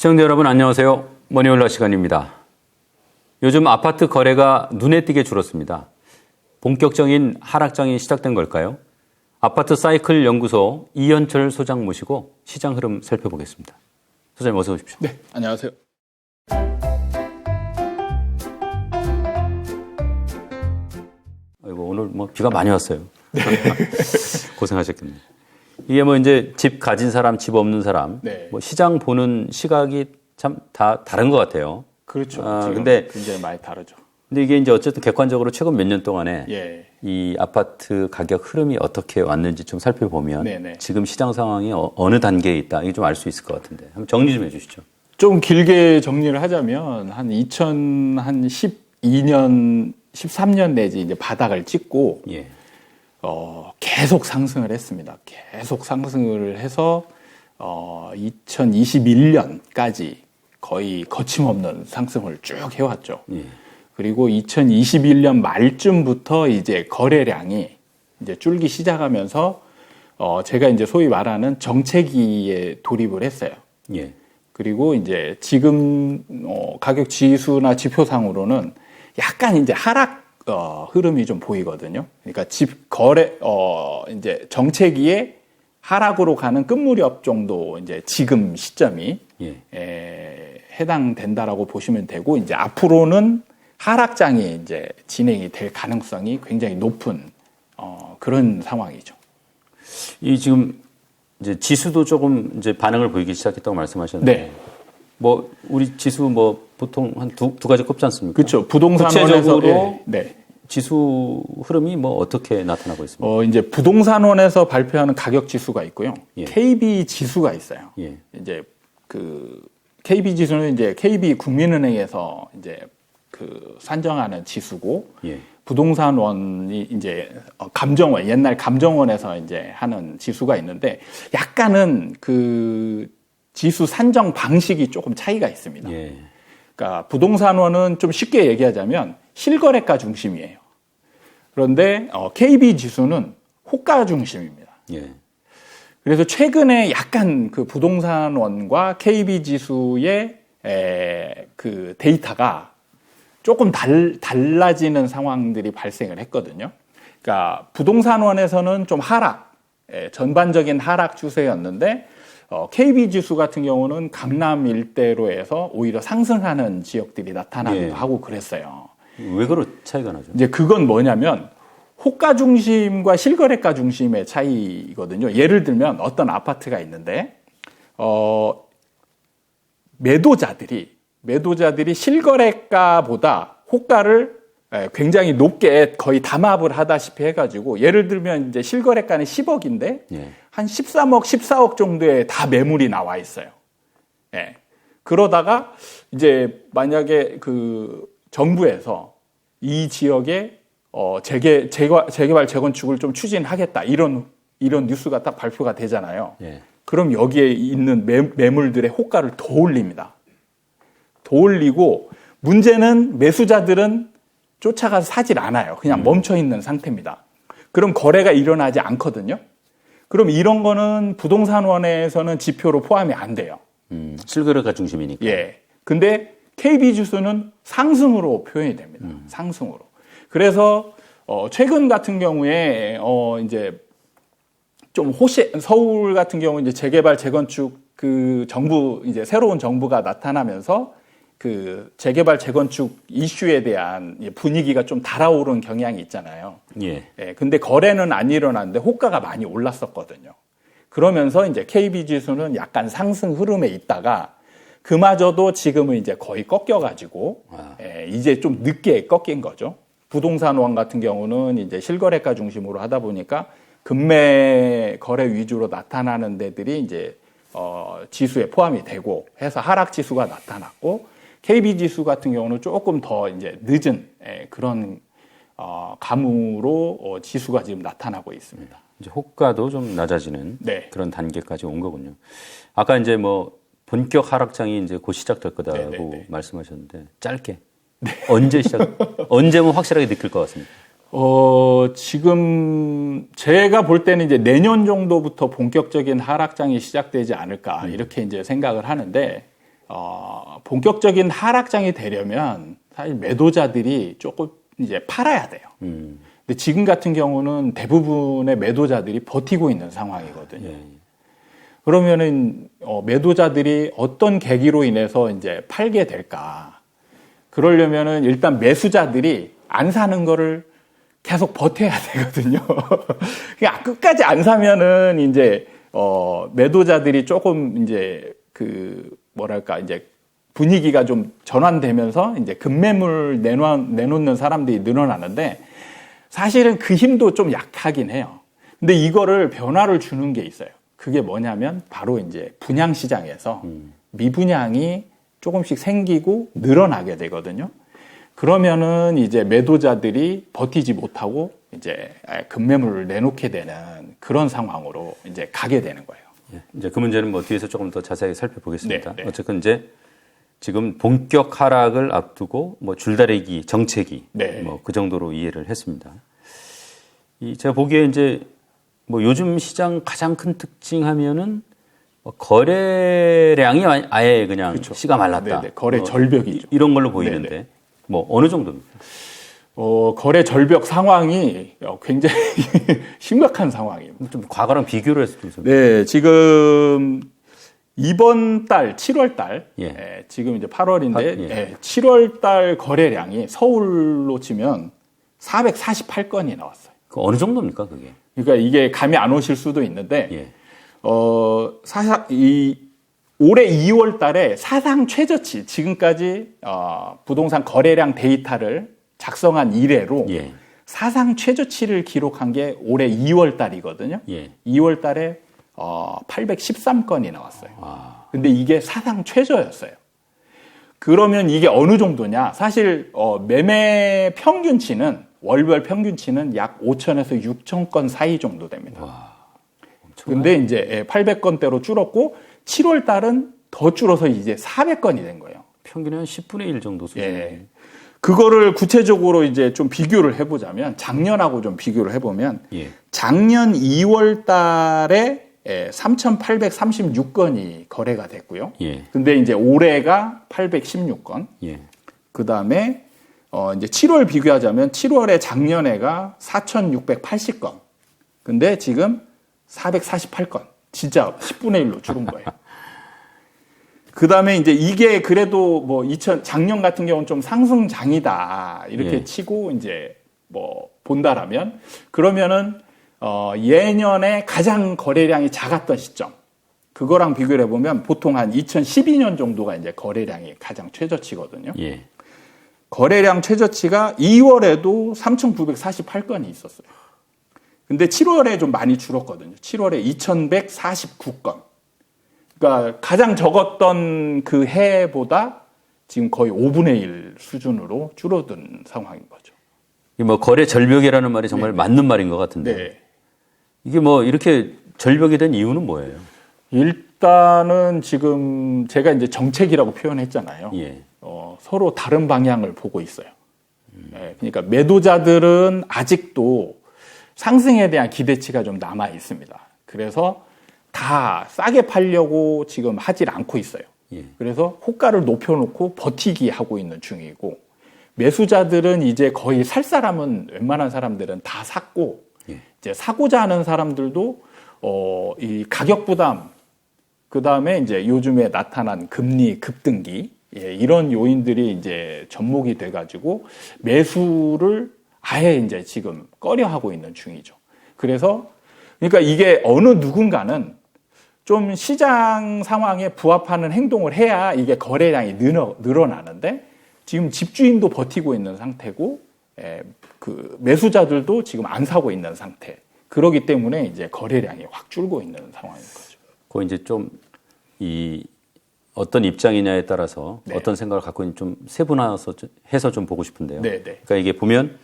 시청자 여러분 안녕하세요. 머니올라 시간입니다. 요즘 아파트 거래가 눈에 띄게 줄었습니다. 본격적인 하락장이 시작된 걸까요? 아파트 사이클 연구소 이현철 소장 모시고 시장 흐름 살펴보겠습니다. 소장님 어서 오십시오. 네, 안녕하세요. 아이고, 오늘 비가 많이 왔어요. 네. 고생하셨겠네요. 이게 이제 집 가진 사람, 집 없는 사람, 네. 시장 보는 시각이 참 다 다른 것 같아요. 그렇죠. 근데 굉장히 많이 다르죠. 근데 이게 이제 어쨌든 객관적으로 최근 몇 년 동안에 이 아파트 가격 흐름이 어떻게 왔는지 좀 살펴보면 네네. 지금 시장 상황이 어느 단계에 있다, 이게 좀 알 수 있을 것 같은데 한번 정리 좀 해주시죠. 좀 길게 정리를 하자면 한 2012년, 13년 내지 이제 바닥을 찍고 계속 상승을 했습니다. 계속 상승을 해서 2021년까지 거의 거침없는 상승을 쭉 해왔죠. 그리고 2021년 말쯤부터 이제 거래량이 이제 줄기 시작하면서 제가 이제 소위 말하는 정체기에 돌입을 했어요. 그리고 이제 지금 가격 지수나 지표상으로는 약간 이제 하락 흐름이 좀 보이거든요. 그러니까 집 거래 이제 정체기에 하락으로 가는 끝무렵 정도 이제 지금 시점이 해당된다라고 보시면 되고, 이제 앞으로는 하락장이 이제 진행이 될 가능성이 굉장히 높은 그런 상황이죠. 이 지금 이제 지수도 조금 이제 반응을 보이기 시작했다고 말씀하셨는데, 네. 우리 지수 보통 한 두 가지 꼽지 않습니까? 그렇죠. 부동산원에서 구체적으로 네. 지수 흐름이 어떻게 나타나고 있습니까? 이제 부동산원에서 발표하는 가격 지수가 있고요. KB 지수가 있어요. 이제 그 KB 지수는 이제 KB 국민은행에서 이제 그 산정하는 지수고, 부동산원이 이제 감정원, 옛날 감정원에서 이제 하는 지수가 있는데, 약간은 그 지수 산정 방식이 조금 차이가 있습니다. 그러니까 부동산원은 좀 쉽게 얘기하자면 실거래가 중심이에요. 그런데 KB 지수는 호가 중심입니다. 그래서 최근에 약간 그 부동산원과 KB 지수의 그 데이터가 조금 달라지는 상황들이 발생을 했거든요. 그러니까 부동산원에서는 좀 전반적인 하락 추세였는데, KB 지수 같은 경우는 강남 일대로 해서 오히려 상승하는 지역들이 나타나기도 하고 그랬어요. 왜 그런 차이가 나죠? 이제 그건 뭐냐면 호가 중심과 실거래가 중심의 차이거든요. 예를 들면 어떤 아파트가 있는데 매도자들이 실거래가보다 호가를 굉장히 높게 거의 담합을 하다시피 해가지고, 예를 들면 이제 실거래가는 10억인데 한 13억, 14억 정도에 다 매물이 나와 있어요. 그러다가 이제 만약에 그 정부에서 이 지역에 재개발 재건축을 좀 추진하겠다, 이런 뉴스가 딱 발표가 되잖아요. 그럼 여기에 있는 매물들의 호가를 더 올립니다. 더 올리고, 문제는 매수자들은 쫓아가서 사질 않아요. 그냥 멈춰 있는 상태입니다. 그럼 거래가 일어나지 않거든요. 그럼 이런 거는 부동산원에서는 지표로 포함이 안 돼요. 실거래가 중심이니까. 근데 KB 지수는 상승으로 표현이 됩니다. 상승으로. 그래서 최근 같은 경우에 이제 좀 서울 같은 경우 이제 재개발 재건축 그 정부, 이제 새로운 정부가 나타나면서 그 재개발 재건축 이슈에 대한 분위기가 좀 달아오른 경향이 있잖아요. 근데 거래는 안 일어났는데 호가가 많이 올랐었거든요. 그러면서 이제 KB 지수는 약간 상승 흐름에 있다가 그마저도 지금은 이제 거의 꺾여가지고 이제 좀 늦게 꺾인 거죠. 부동산원 같은 경우는 이제 실거래가 중심으로 하다 보니까 금매 거래 위주로 나타나는 데들이 이제 지수에 포함이 되고 해서 하락 지수가 나타났고, KB 지수 같은 경우는 조금 더 이제 늦은 그런 감으로 지수가 지금 나타나고 있습니다. 이제 호가도 좀 낮아지는 그런 단계까지 온 거군요. 아까 이제 본격 하락장이 이제 곧 시작될 거다라고 말씀하셨는데, 짧게 언제면 확실하게 느낄 것 같습니다. 지금 제가 볼 때는 이제 내년 정도부터 본격적인 하락장이 시작되지 않을까 이렇게 이제 생각을 하는데, 본격적인 하락장이 되려면 사실 매도자들이 조금 이제 팔아야 돼요. 근데 지금 같은 경우는 대부분의 매도자들이 버티고 있는 상황이거든요. 예. 그러면은 매도자들이 어떤 계기로 인해서 이제 팔게 될까? 그러려면은 일단 매수자들이 안 사는 거를 계속 버텨야 되거든요. 그냥 끝까지 안 사면은 이제 매도자들이 조금 이제 뭐랄까 이제 분위기가 좀 전환되면서 이제 급매물 내놓는 사람들이 늘어나는데 사실은 그 힘도 좀 약하긴 해요. 근데 이거를 변화를 주는 게 있어요. 그게 뭐냐면 바로 이제 분양 시장에서 미분양이 조금씩 생기고 늘어나게 되거든요. 그러면은 이제 매도자들이 버티지 못하고 이제 급매물을 내놓게 되는 그런 상황으로 이제 가게 되는 거예요. 예. 이제 그 문제는 뭐 뒤에서 조금 더 자세히 살펴보겠습니다. 네, 네. 어쨌든 이제 지금 본격 하락을 앞두고 뭐 줄다리기 정체기 네. 뭐 그 정도로 이해를 했습니다. 제가 보기에 이제 뭐 요즘 시장 가장 큰 특징하면은 뭐 거래량이 아예 그냥 그렇죠. 씨가 말랐다. 네네. 거래 뭐 절벽이죠. 이런 걸로 보이는데 네네. 뭐 어느 정도입니까? 거래 절벽 상황이 굉장히 심각한 상황입니다. 좀 과거랑 비교를 해서 좀 네, 지금 이번 달 7월 달, 예. 지금 이제 8월인데 예. 7월 달 거래량이 서울로 치면 448건이 나왔어요. 그 어느 정도입니까 그게? 그러니까 이게 감이 안 오실 수도 있는데 예. 올해 2월 달에 사상 최저치, 지금까지 부동산 거래량 데이터를 작성한 이래로 예. 사상 최저치를 기록한 게 올해 2월 달이거든요. 예. 2월 달에 813건이 나왔어요. 아. 근데 이게 사상 최저였어요. 그러면 이게 어느 정도냐? 사실 매매 평균치는 월별 평균치는 약 5천에서 6천 건 사이 정도 됩니다. 와. 근데 이제 800건대로 줄었고 7월 달은 더 줄어서 이제 400건이 된 거예요. 평균에 한 10분의 1 정도 수준. 예. 그거를 구체적으로 이제 좀 비교를 해보자면 작년하고 좀 비교를 해보면 예. 작년 2월 달에 3,836건이 거래가 됐고요. 예. 근데 이제 올해가 816건. 예. 그 다음에 이제 7월 비교하자면 7월에 작년에가 4,680건. 근데 지금 448건. 진짜 10분의 1로 줄은 거예요. 그 다음에 이제 이게 그래도 뭐 작년 같은 경우는 좀 상승장이다. 이렇게 예. 치고 이제 뭐 본다라면 그러면은 예년에 가장 거래량이 작았던 시점. 그거랑 비교를 해보면 보통 한 2012년 정도가 이제 거래량이 가장 최저치거든요. 예. 거래량 최저치가 2월에도 3,948건이 있었어요. 근데 7월에 좀 많이 줄었거든요. 7월에 2,149건. 그러니까 가장 적었던 그 해보다 지금 거의 5분의 1 수준으로 줄어든 상황인 거죠. 뭐 거래 절벽이라는 말이 정말 네. 맞는 말인 것 같은데 네. 이게 뭐 이렇게 절벽이 된 이유는 뭐예요? 일단은 지금 제가 이제 정책이라고 표현했잖아요. 예. 서로 다른 방향을 보고 있어요. 네, 그러니까 매도자들은 아직도 상승에 대한 기대치가 좀 남아 있습니다. 그래서 다 싸게 팔려고 지금 하질 않고 있어요. 예. 그래서 호가를 높여놓고 버티기 하고 있는 중이고 매수자들은 이제 거의 살 사람은 웬만한 사람들은 다 샀고 예. 이제 사고자 하는 사람들도 이 가격 부담 그 다음에 이제 요즘에 나타난 금리 급등기 이런 요인들이 이제 접목이 돼가지고 매수를 아예 이제 지금 꺼려 하고 있는 중이죠. 그래서 그러니까 이게 어느 누군가는 좀 시장 상황에 부합하는 행동을 해야 이게 거래량이 늘어나는데 지금 집주인도 버티고 있는 상태고 그 매수자들도 지금 안 사고 있는 상태. 그러기 때문에 이제 거래량이 확 줄고 있는 상황인 거죠. 그 이제 좀 어떤 입장이냐에 따라서 네. 어떤 생각을 갖고 있는지 좀 세분화해서 해서 좀 보고 싶은데요. 네, 네. 그러니까 이게 보면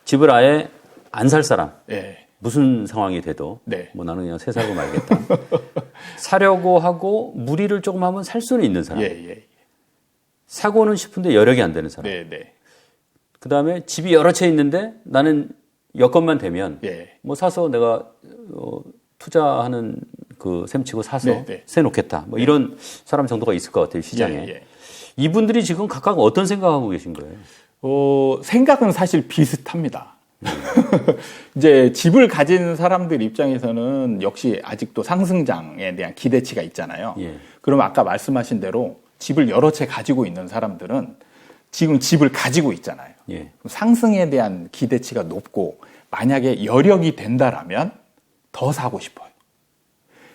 집을 아예 안 살 사람 네. 무슨 상황이 돼도 네. 뭐 나는 그냥 새 살고 말겠다. 사려고 하고 무리를 조금 하면 살 수는 있는 사람. 예. 사고는 싶은데 여력이 안 되는 사람. 네. 그다음에 집이 여러 채 있는데 나는 여건만 되면 예. 뭐 사서 내가 투자하는 그 셈치고 사서 네, 네. 세 놓겠다. 뭐 이런 사람 정도가 있을 것 같아요, 시장에. 예, 예. 이분들이 지금 각각 어떤 생각하고 계신 거예요? 생각은 사실 비슷합니다. 이제 집을 가진 사람들 입장에서는 역시 아직도 상승장에 대한 기대치가 있잖아요. 예. 그럼 아까 말씀하신 대로 집을 여러 채 가지고 있는 사람들은 지금 집을 가지고 있잖아요. 예. 상승에 대한 기대치가 높고 만약에 여력이 된다라면 더 사고 싶어요.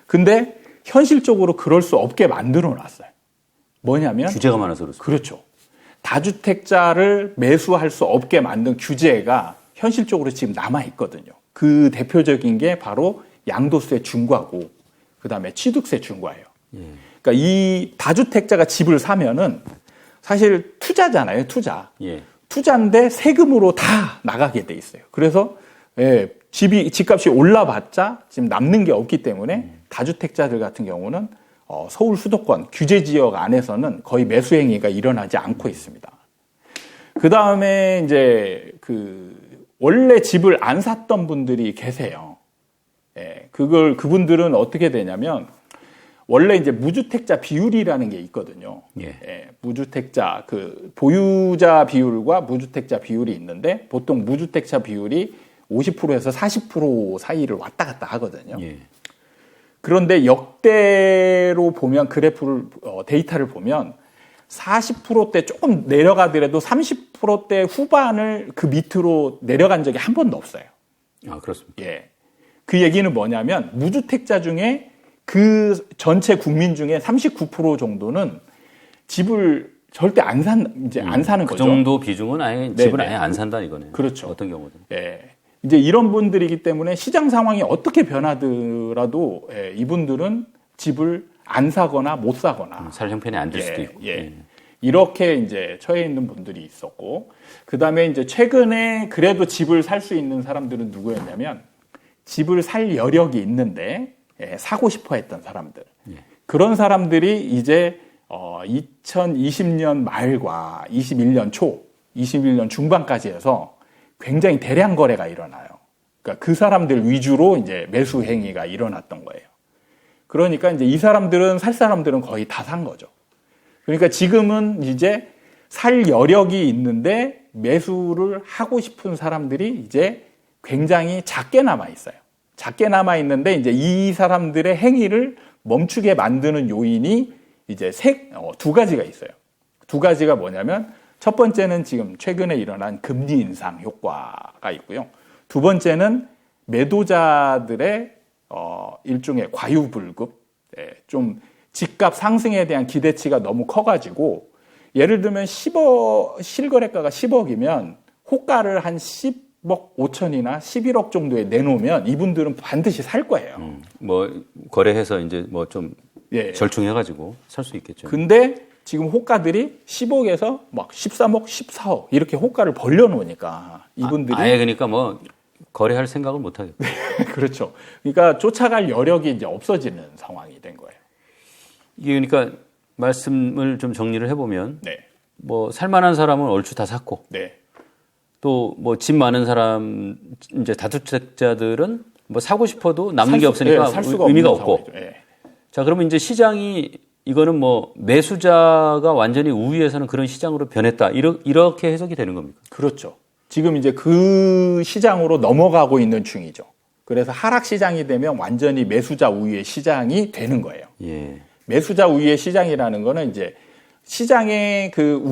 근데 현실적으로 그럴 수 없게 만들어 놨어요. 뭐냐면 규제가 많아서 그렇습니다. 그렇죠. 다주택자를 매수할 수 없게 만든 규제가 현실적으로 지금 남아 있거든요. 그 대표적인 게 바로 양도세 중과고 그다음에 취득세 중과예요. 예. 그러니까 이 다주택자가 집을 사면은 사실 투자잖아요, 투자. 예. 투자인데 세금으로 다 나가게 돼 있어요. 그래서 집값이 올라봤자 지금 남는 게 없기 때문에 다주택자들 같은 경우는 서울 수도권 규제 지역 안에서는 거의 매수 행위가 일어나지 않고 있습니다. 그 다음에 이제 원래 집을 안 샀던 분들이 계세요. 그분들은 어떻게 되냐면 원래 이제 무주택자 비율이라는 게 있거든요. 무주택자 보유자 비율과 무주택자 비율이 있는데 보통 무주택자 비율이 50%에서 40% 사이를 왔다 갔다 하거든요. 예. 그런데 역대로 보면 데이터를 보면 40%대 조금 내려가더라도 30%대 후반을 그 밑으로 내려간 적이 한 번도 없어요. 아, 그렇습니다. 예. 그 얘기는 뭐냐면 무주택자 중에 그 전체 국민 중에 39% 정도는 집을 절대 안 사는 그 거죠. 정도 비중은 아예 집을 아예 안 산다 이거네요. 그렇죠. 어떤 경우든. 예. 이제 이런 분들이기 때문에 시장 상황이 어떻게 변하더라도 이분들은 집을 안 사거나 못 사거나 살 형편이 안 될 수도 있고. 이렇게 이제 처해 있는 분들이 있었고 그다음에 이제 최근에 그래도 집을 살 수 있는 사람들은 누구였냐면 집을 살 여력이 있는데 사고 싶어 했던 사람들. 그런 사람들이 이제 2020년 말과 21년 초, 21년 중반까지 해서 굉장히 대량 거래가 일어나요. 그러니까 그 사람들 위주로 이제 매수 행위가 일어났던 거예요. 그러니까 이제 이 사람들은 살 사람들은 거의 다 산 거죠. 그러니까 지금은 이제 살 여력이 있는데 매수를 하고 싶은 사람들이 이제 굉장히 작게 남아 있어요. 작게 남아 있는데 이제 이 사람들의 행위를 멈추게 만드는 요인이 이제 두 가지가 있어요. 두 가지가 뭐냐면 첫 번째는 지금 최근에 일어난 금리 인상 효과가 있고요. 두 번째는 매도자들의 일종의 과유불급, 좀 집값 상승에 대한 기대치가 너무 커가지고 예를 들면 실거래가가 10억이면 호가를 한 10억 5천이나 11억 정도에 내놓으면 이분들은 반드시 살 거예요. 뭐 거래해서 이제 뭐 좀 절충해가지고 살 수 있겠죠. 근데 지금 호가들이 10억에서 막 13억, 14억 이렇게 호가를 벌려놓으니까 이분들이 아예 그러니까 뭐 거래할 생각을 못 하겠고. 그렇죠. 그러니까 쫓아갈 여력이 이제 없어지는 상황이 된 거예요. 이게 그러니까 말씀을 좀 정리를 해보면 네. 뭐 살만한 사람은 얼추 다 샀고 네. 또 뭐 집 많은 사람 이제 다주택자들은 뭐 사고 싶어도 남는 게 없으니까 살 수가 의미가 없는 없고. 상황이죠. 자, 그러면 이제 시장이 이거는 뭐 매수자가 완전히 우위에서는 그런 시장으로 변했다. 이렇게 해석이 되는 겁니까? 그렇죠. 지금 이제 그 시장으로 넘어가고 있는 중이죠. 그래서 하락 시장이 되면 완전히 매수자 우위의 시장이 되는 거예요. 예. 매수자 우위의 시장이라는 거는 이제 시장의 그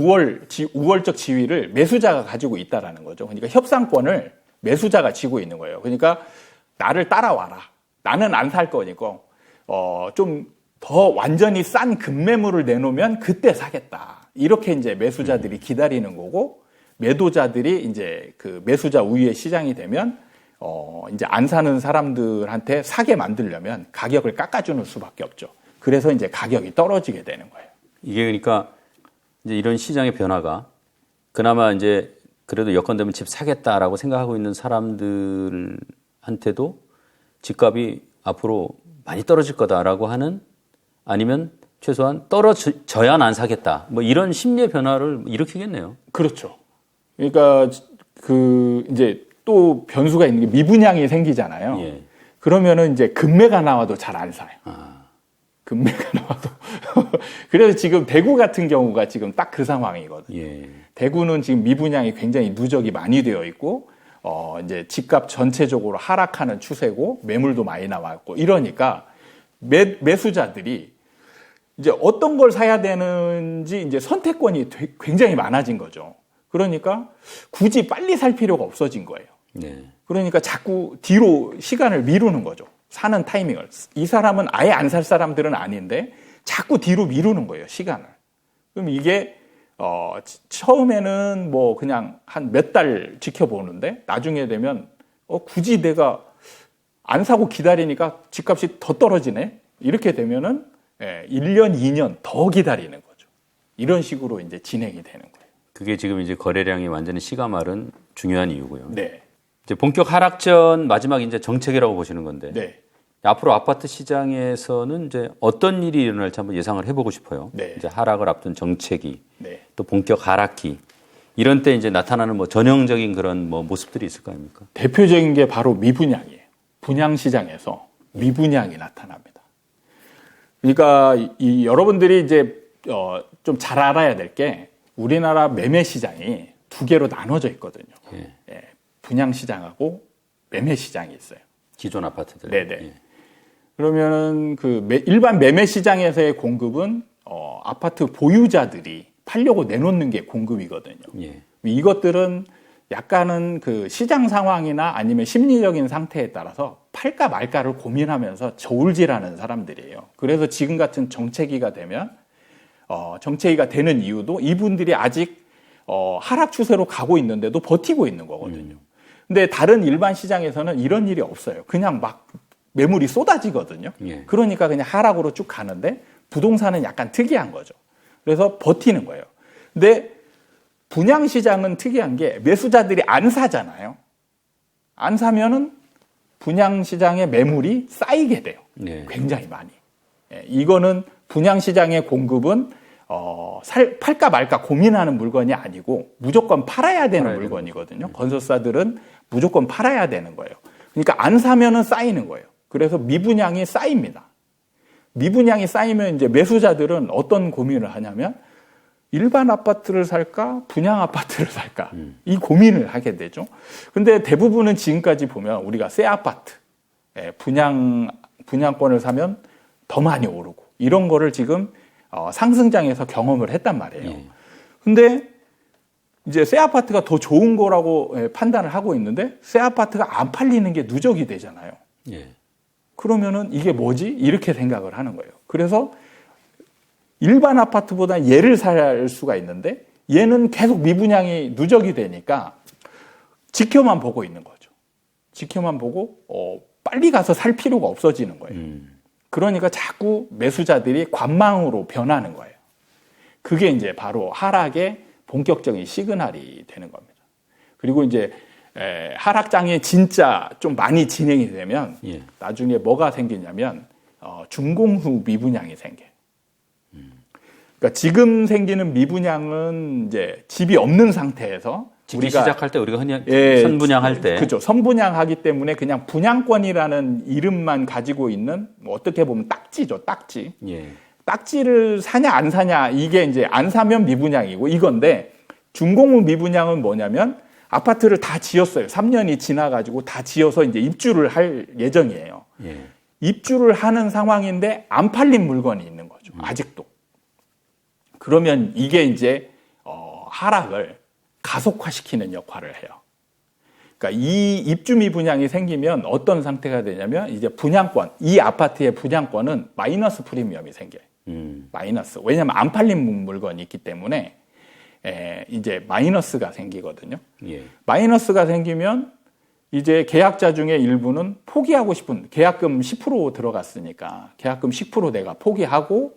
우월적 지위를 매수자가 가지고 있다라는 거죠. 그러니까 협상권을 매수자가 쥐고 있는 거예요. 그러니까 나를 따라와라. 나는 안 살 거니까 좀 더 완전히 싼 급매물을 내놓으면 그때 사겠다. 이렇게 이제 매수자들이 기다리는 거고 매도자들이 이제 그 매수자 우위의 시장이 되면 이제 안 사는 사람들한테 사게 만들려면 가격을 깎아주는 수밖에 없죠. 그래서 이제 가격이 떨어지게 되는 거예요. 이게 그러니까 이제 이런 시장의 변화가 그나마 이제 그래도 여건 되면 집 사겠다라고 생각하고 있는 사람들한테도 집값이 앞으로 많이 떨어질 거다라고 하는 아니면 최소한 떨어져야 안 사겠다. 뭐 이런 심리의 변화를 일으키겠네요. 그렇죠. 그러니까 이제 또 변수가 있는 게 미분양이 생기잖아요. 예. 그러면은 이제 금매가 나와도 잘 안 사요. 금매가 나와도. 그래서 지금 대구 같은 경우가 지금 딱 그 상황이거든요. 예. 대구는 지금 미분양이 굉장히 누적이 많이 되어 있고, 이제 집값 전체적으로 하락하는 추세고, 매물도 많이 나왔고, 이러니까 매수자들이 이제 어떤 걸 사야 되는지 이제 선택권이 굉장히 많아진 거죠. 그러니까 굳이 빨리 살 필요가 없어진 거예요. 네. 그러니까 자꾸 뒤로 시간을 미루는 거죠. 사는 타이밍을. 이 사람은 아예 안 살 사람들은 아닌데 자꾸 뒤로 미루는 거예요, 시간을. 그럼 이게 처음에는 뭐 그냥 한 몇 달 지켜보는데 나중에 되면 굳이 내가 안 사고 기다리니까 집값이 더 떨어지네. 이렇게 되면은 1년, 2년 더 기다리는 거죠. 이런 식으로 이제 진행이 되는 거예요. 그게 지금 이제 거래량이 완전히 씨가 마른 중요한 이유고요. 네. 이제 본격 하락 전 마지막 이제 정책이라고 보시는 건데. 네. 앞으로 아파트 시장에서는 이제 어떤 일이 일어날지 한번 예상을 해보고 싶어요. 네. 이제 하락을 앞둔 정책이 네. 또 본격 하락기 이런 때 이제 나타나는 뭐 전형적인 그런 뭐 모습들이 있을 거 아닙니까? 대표적인 게 바로 미분양이에요. 분양 시장에서 미분양이 나타납니다. 그러니까 여러분들이 이제 좀 잘 알아야 될 게 우리나라 매매 시장이 두 개로 나눠져 있거든요. 예. 분양 시장하고 매매 시장이 있어요. 기존 아파트들. 네네. 예. 그러면은 일반 매매 시장에서의 공급은 아파트 보유자들이 팔려고 내놓는 게 공급이거든요. 예. 이것들은 약간은 그 시장 상황이나 아니면 심리적인 상태에 따라서 팔까 말까를 고민하면서 저울질하는 사람들이에요. 그래서 지금 같은 정체기가 되면 정체기가 되는 이유도 이분들이 아직 하락 추세로 가고 있는데도 버티고 있는 거거든요. 근데 다른 일반 시장에서는 이런 일이 없어요. 그냥 막 매물이 쏟아지거든요. 예. 그러니까 그냥 하락으로 쭉 가는데 부동산은 약간 특이한 거죠. 그래서 버티는 거예요. 근데 분양시장은 특이한 게 매수자들이 안 사잖아요. 안 사면은 분양시장의 매물이 쌓이게 돼요. 네. 굉장히 많이. 이거는 분양시장의 공급은 팔까 말까 고민하는 물건이 아니고 무조건 팔아야 되는 물건이거든요. 건설사들은 무조건 팔아야 되는 거예요. 그러니까 안 사면은 쌓이는 거예요. 그래서 미분양이 쌓입니다. 미분양이 쌓이면 이제 매수자들은 어떤 고민을 하냐면 일반 아파트를 살까 분양 아파트를 살까 이 고민을 하게 되죠. 근데 대부분은 지금까지 보면 우리가 새 아파트 분양권을 사면 더 많이 오르고 이런 거를 지금 상승장에서 경험을 했단 말이에요. 근데 이제 새 아파트가 더 좋은 거라고 판단을 하고 있는데 새 아파트가 안 팔리는 게 누적이 되잖아요. 예. 그러면은 이게 뭐지? 이렇게 생각을 하는 거예요. 그래서 일반 아파트보다 얘를 살 수가 있는데 얘는 계속 미분양이 누적이 되니까 지켜만 보고 있는 거죠. 지켜만 보고 빨리 가서 살 필요가 없어지는 거예요. 그러니까 자꾸 매수자들이 관망으로 변하는 거예요. 그게 이제 바로 하락의 본격적인 시그널이 되는 겁니다. 그리고 이제 하락장에 진짜 좀 많이 진행이 되면 나중에 뭐가 생기냐면 준공후 미분양이 생겨요. 그러니까 지금 생기는 미분양은 이제 집이 없는 상태에서 우리가 시작할 때 우리가 흔히 선분양할 때 그죠. 선분양하기 때문에 그냥 분양권이라는 이름만 가지고 있는 뭐 어떻게 보면 딱지죠, 딱지. 예. 딱지를 사냐 안 사냐 이게 이제 안 사면 미분양이고 이건데 준공후 미분양은 뭐냐면 아파트를 다 지었어요. 3년이 지나가지고 다 지어서 이제 입주를 할 예정이에요. 예. 입주를 하는 상황인데 안 팔린 물건이 있는 거죠. 아직도. 그러면 이게 이제 하락을 가속화시키는 역할을 해요. 그러니까 이 입주 미분양이 생기면 어떤 상태가 되냐면 이제 분양권, 이 아파트의 분양권은 마이너스 프리미엄이 생겨요. 마이너스. 왜냐하면 안 팔린 물건이 있기 때문에 이제 마이너스가 생기거든요. 예. 마이너스가 생기면 이제 계약자 중에 일부는 포기하고 싶은 계약금 10% 들어갔으니까 계약금 10% 내가 포기하고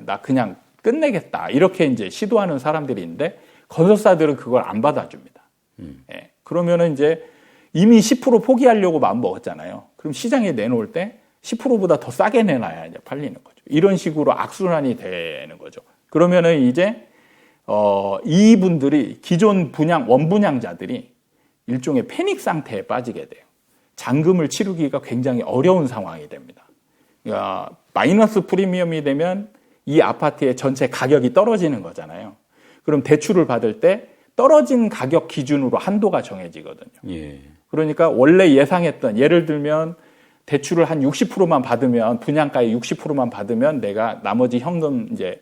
나 그냥 끝내겠다 이렇게 이제 시도하는 사람들이 있는데 건설사들은 그걸 안 받아줍니다. 그러면은 이제 이미 10% 포기하려고 마음 먹었잖아요. 그럼 시장에 내놓을 때 10%보다 더 싸게 내놔야 이제 팔리는 거죠. 이런 식으로 악순환이 되는 거죠. 그러면은 이제 이분들이 기존 원분양자들이 일종의 패닉 상태에 빠지게 돼요. 잔금을 치르기가 굉장히 어려운 상황이 됩니다. 그러니까 마이너스 프리미엄이 되면 이 아파트의 전체 가격이 떨어지는 거잖아요. 그럼 대출을 받을 때 떨어진 가격 기준으로 한도가 정해지거든요. 예. 그러니까 원래 예상했던, 예를 들면 대출을 한 60%만 받으면, 분양가의 60%만 받으면 내가 나머지 현금 이제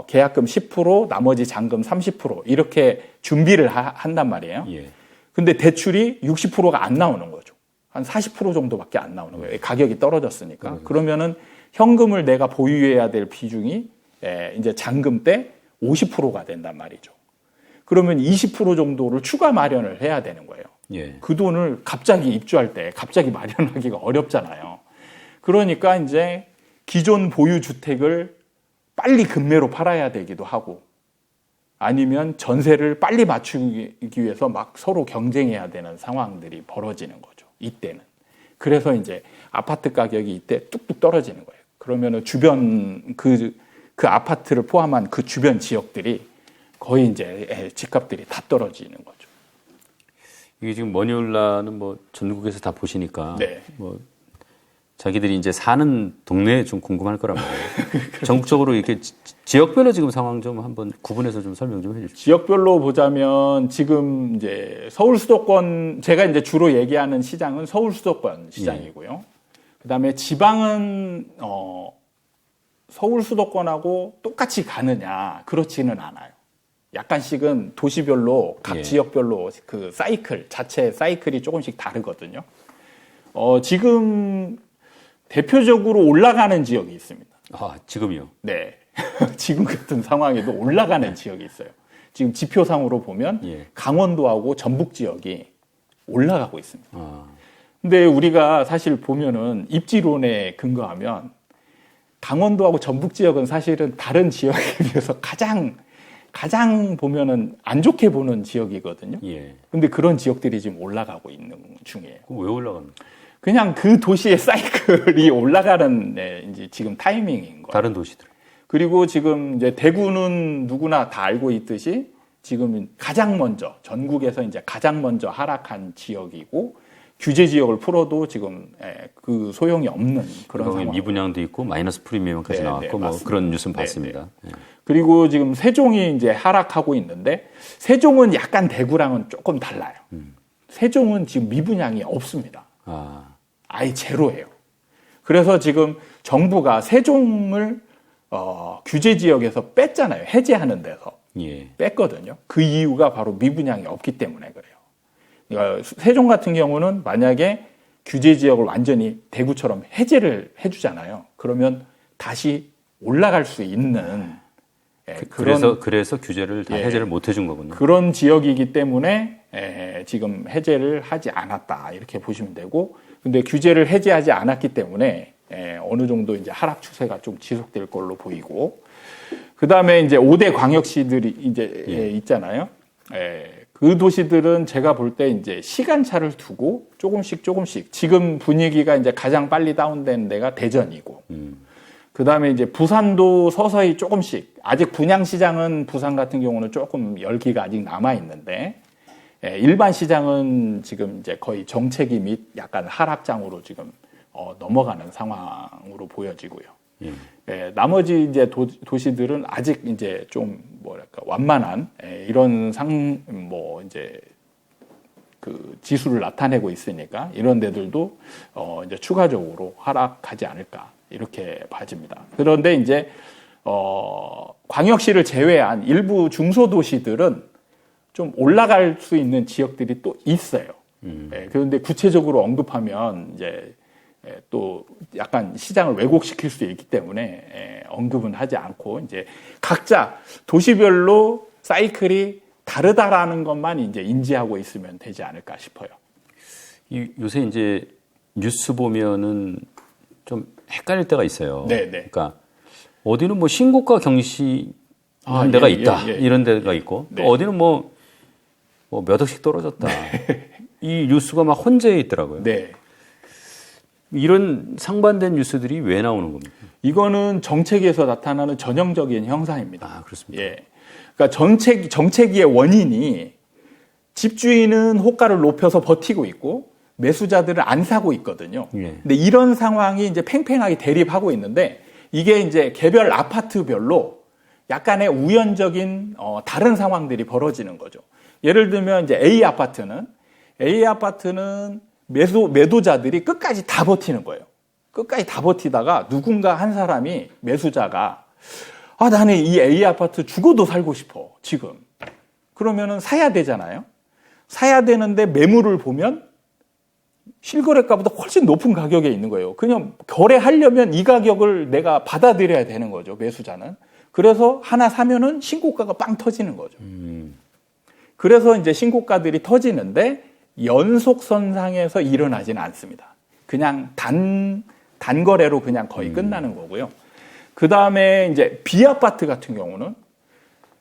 계약금 10%, 나머지 잔금 30% 이렇게 준비를 한단 말이에요. 예. 근데 대출이 60%가 안 나오는 거죠. 한 40% 정도밖에 안 나오는 거예요. 가격이 떨어졌으니까. 그러면은 현금을 내가 보유해야 될 비중이 이제 잔금 때 50%가 된단 말이죠. 그러면 20% 정도를 추가 마련을 해야 되는 거예요. 예. 그 돈을 갑자기 입주할 때 갑자기 마련하기가 어렵잖아요. 그러니까 이제 기존 보유 주택을 빨리 급매로 팔아야 되기도 하고, 아니면 전세를 빨리 맞추기 위해서 막 서로 경쟁해야 되는 상황들이 벌어지는 거죠. 이때는. 그래서 이제 아파트 가격이 이때 뚝뚝 떨어지는 거예요. 그러면은 주변 그 아파트를 포함한 그 주변 지역들이 거의 이제 집값들이 다 떨어지는 거죠. 이게 지금 머니올라는 뭐 전국에서 다 보시니까 네. 뭐 자기들이 이제 사는 동네에 좀 궁금할 거란 말이에요. 전국적으로 이렇게 지역별로 지금 상황 좀 한번 구분해서 좀 설명 좀 해주시죠. 지역별로 보자면 지금 이제 서울 수도권, 제가 이제 주로 얘기하는 시장은 서울 수도권 시장이고요. 그다음에 지방은 서울 수도권하고 똑같이 가느냐, 그렇지는 않아요. 약간씩은 도시별로 각 지역별로 그 사이클 자체 사이클이 조금씩 다르거든요. 지금 대표적으로 올라가는 지역이 있습니다. 아, 지금이요? 네. 지금 같은 상황에도 올라가는 지역이 있어요. 지금 지표상으로 보면 강원도하고 전북 지역이 올라가고 있습니다. 근데 우리가 사실 보면은 입지론에 근거하면 강원도하고 전북 지역은 사실은 다른 지역에 비해서 가장 보면은 안 좋게 보는 지역이거든요. 예. 근데 그런 지역들이 지금 올라가고 있는 중이에요. 왜 올라가는 거예요? 그냥 그 도시의 사이클이 올라가는 이제 지금 타이밍인 거예요. 다른 도시들. 그리고 지금 이제 대구는 누구나 다 알고 있듯이 지금 가장 먼저 전국에서 이제 가장 먼저 하락한 지역이고, 규제 지역을 풀어도 지금 그 소용이 없는 그런 상황. 미분양도 있고 마이너스 프리미엄까지 네, 나왔고 네, 뭐 그런 뉴스는 봤습니다. 네. 그리고 지금 세종이 이제 하락하고 있는데, 세종은 약간 대구랑은 조금 달라요. 세종은 지금 미분양이 없습니다. 아예 제로예요. 그래서 지금 정부가 세종을 규제 지역에서 뺐잖아요. 해제하는 데서 뺐거든요. 그 이유가 바로 미분양이 없기 때문에 그래요. 그러니까 세종 같은 경우는 만약에 규제 지역을 완전히 대구처럼 해제를 해주잖아요. 그러면 다시 올라갈 수 있는 그래서 규제를 다 해제를 못 해준 거군요. 그런 지역이기 때문에 지금 해제를 하지 않았다, 이렇게 보시면 되고, 근데 규제를 해제하지 않았기 때문에 어느 정도 이제 하락 추세가 좀 지속될 걸로 보이고, 그 다음에 이제 5대 광역시들이 이제 있잖아요. 그 도시들은 제가 볼 때 이제 시간차를 두고 조금씩 지금 분위기가 이제 가장 빨리 다운된 데가 대전이고, 그 다음에 이제 부산도 서서히 조금씩, 아직 분양 시장은 부산 같은 경우는 조금 열기가 아직 남아 있는데, 일반 시장은 지금 이제 거의 정체기 및 약간 하락장으로 지금 넘어가는 상황으로 보여지고요. 나머지 이제 도시들은 아직 이제 좀 뭐랄까 완만한 이런 이제 그 지수를 나타내고 있으니까 이런 데들도 이제 추가적으로 하락하지 않을까, 이렇게 봐집니다. 그런데 이제 광역시를 제외한 일부 중소도시들은 좀 올라갈 수 있는 지역들이 또 있어요. 그런데 구체적으로 언급하면 이제 또 약간 시장을 왜곡시킬 수 있기 때문에 언급은 하지 않고, 이제 각자 도시별로 사이클이 다르다라는 것만 이제 인지하고 있으면 되지 않을까 싶어요. 요새 이제 뉴스 보면은 좀 헷갈릴 때가 있어요. 네네. 그러니까 어디는 뭐 신고가 경시한 데가 있다, 이런 데가 있고, 또 어디는 뭐 몇 억씩 떨어졌다. 이 뉴스가 막 혼재해 있더라고요. 네. 이런 상반된 뉴스들이 왜 나오는 겁니까? 이거는 정책에서 나타나는 전형적인 현상입니다. 그렇습니다. 그러니까 정체기의 원인이 집주인은 호가를 높여서 버티고 있고, 매수자들을 안 사고 있거든요. 예. 근데 이런 상황이 이제 팽팽하게 대립하고 있는데 이게 이제 개별 아파트별로 약간의 우연적인 다른 상황들이 벌어지는 거죠. 예를 들면 이제 A 아파트는 매도자들이 끝까지 다 버티는 거예요. 끝까지 다 버티다가 누군가 한 사람이 매수자가 나는 이 A 아파트 죽어도 살고 싶어 지금. 그러면은 사야 되잖아요. 사야 되는데 매물을 보면 실거래가보다 훨씬 높은 가격에 있는 거예요. 그냥 거래하려면 이 가격을 내가 받아들여야 되는 거죠, 매수자는. 그래서 하나 사면은 신고가가 빵 터지는 거죠. 그래서 이제 신고가들이 터지는데 연속선상에서 일어나지는 않습니다. 그냥 단거래로 그냥 거의 끝나는 거고요. 그 다음에 이제 B아파트 같은 경우는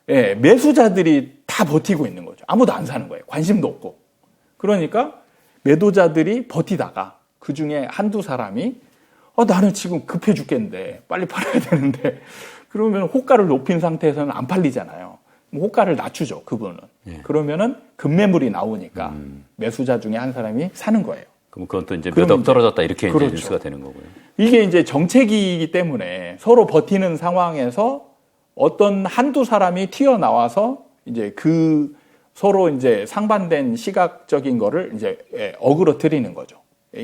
매수자들이 다 버티고 있는 거죠. 아무도 안 사는 거예요. 관심도 없고. 그러니까 매도자들이 버티다가 그 중에 한두 사람이 나는 지금 급해 죽겠는데 빨리 팔아야 되는데 그러면 호가를 높인 상태에서는 안 팔리잖아요. 호가를 낮추죠, 그분은. 예. 그러면은 급매물이 나오니까 매수자 중에 한 사람이 사는 거예요. 그럼 그건 또 이제 몇 억 떨어졌다 이렇게 그렇죠. 이제 뉴스가 되는 거고요. 이게 이제 정책이기 때문에 서로 버티는 상황에서 어떤 한두 사람이 튀어나와서 이제 그 서로 이제 상반된 시각적인 거를 이제 어그러뜨리는 거죠.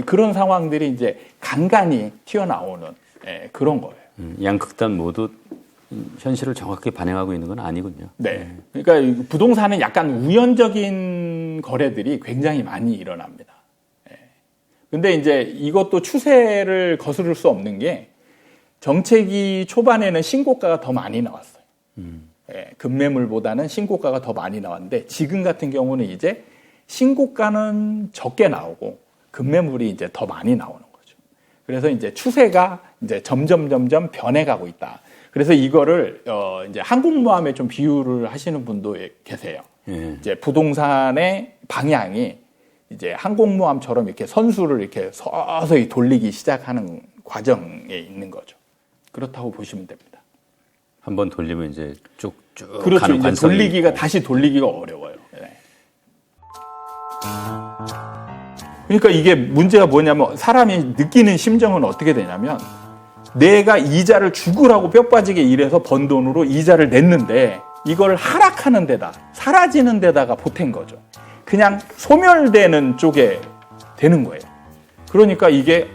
그런 상황들이 이제 간간히 튀어나오는 그런 거예요. 양극단 모두 현실을 정확하게 반영하고 있는 건 아니군요. 네. 그러니까 부동산은 약간 우연적인 거래들이 굉장히 많이 일어납니다. 근데 이제 이것도 추세를 거스를 수 없는 게 정책이 초반에는 신고가가 더 많이 나왔어요. 급매물보다는 신고가가 더 많이 나왔는데 지금 같은 경우는 이제 신고가는 적게 나오고 급매물이 이제 더 많이 나오는 거죠. 그래서 이제 추세가 이제 점점 변해가고 있다. 그래서 이거를 이제 항공모함에 좀 비유를 하시는 분도 계세요. 이제 부동산의 방향이 이제 항공모함처럼 이렇게 선수를 이렇게 서서히 돌리기 시작하는 과정에 있는 거죠. 그렇다고 보시면 됩니다. 한번 돌리면 이제 쭉쭉 그렇죠. 가는 이제 돌리기가 다시 돌리기가 어려워요. 네. 그러니까 이게 문제가 뭐냐면 사람이 느끼는 심정은 어떻게 되냐면 내가 이자를 죽으라고 뼈 빠지게 일해서 번 돈으로 이자를 냈는데 이걸 하락하는 데다 사라지는 데다가 보탠 거죠. 그냥 소멸되는 쪽에 되는 거예요. 그러니까 이게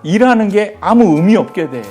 일하는 게 아무 의미 없게 돼.